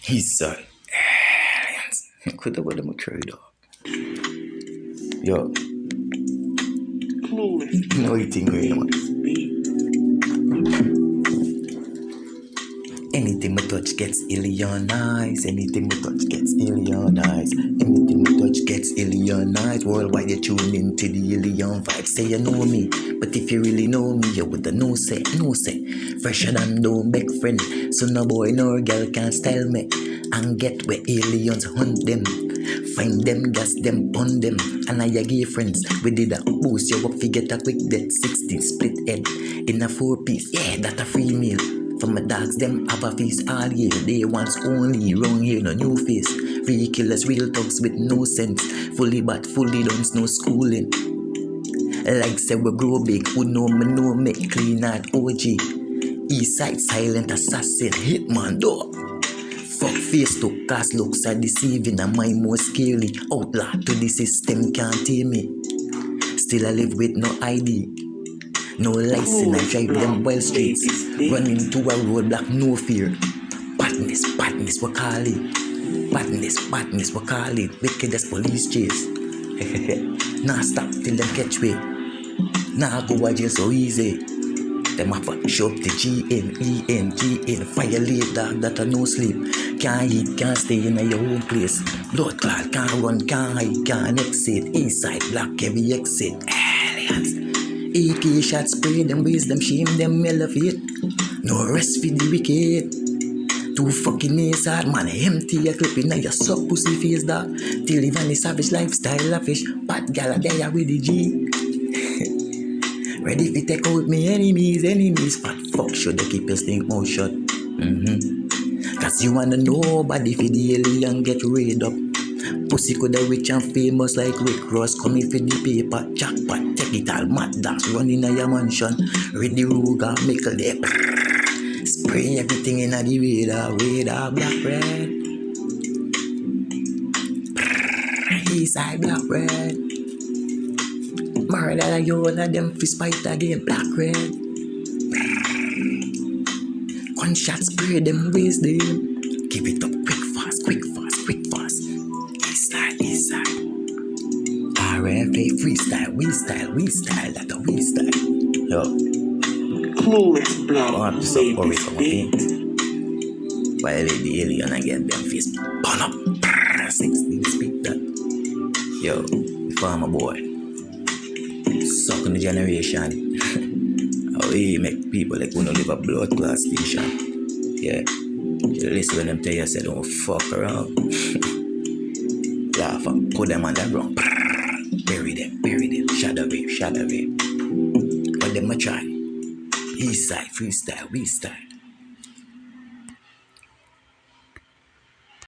Eastside. Aliens. Could have got them a trade off. Yo, no eating going on. Anything we touch gets alien-ized. Anything we touch gets alien-ized. Anything we touch gets alien-ized. Worldwide you tune into the alien vibe. Say you know me, but if you really know me, you woulda no say. Fresher than don't beg friend. So no boy nor girl can style me. And get where aliens hunt them. Find them, gas them, pun them. And I give friends. We did a boost you up, forget a quick death. 16 split head in a 4-piece. Yeah, that a free meal. For my dogs, them have a feast all year. They once only, wrong here, no new face. Real killers, real thugs with no sense. Fully but fully done, no schooling. Like say we grow big, who know me, clean out OG. Eastside silent assassin, hitman door. Fuck face to cast looks are deceiving, and my more scary. Outlaw to the system can't tame me. Still I live with no ID. No license, I drive them wild streets. Run into a roadblock, no fear. Badness, we call it. Badness, we call it. Wickedest police chase. Nah stop till them catch me. Nah go a jail so easy. Them have a show up the GN. Violate dog that a no sleep. Can't eat, can't stay in your own place. Blood clot, can't run, can't hide, can't exit. Inside, black heavy exit. Aliens. AK shots spray them, waste them, shame them, elevate. No rest for the wicked. Too fucking ace hard, man, empty a clip in your suck pussy face dog. Till live on the savage lifestyle of fish. Bad gal a there with the G. Ready to take out me enemies. Fat fuck should they keep your stink mouth shut. Cause you wanna nobody for the alien get rid up. Pussy coulda rich and famous like Rick Ross. Coming for the paper, jackpot, take it all, mad dogs running in your mansion. Ready Ruger, make a day. Spray everything in the radar, black red. Eastside black red. Murder you all of them fist fight again, black red. One shot spray them, waste them. Give it up quick fast. Eastside. RFA freestyle, we style, that a we style. Yo. Clueless blood. I have to stop worry for my paint. Violate the alien and get them fist. Burn up. 16 speak that. Yo, farmer boy. Sucking the generation. How we make people like wanna live a blood class station. Yeah. You listen when them tell you say don't fuck around. Laugh and put them on the ground. Bury them. Shadow wave. But them a try. Eastside, freestyle, we style.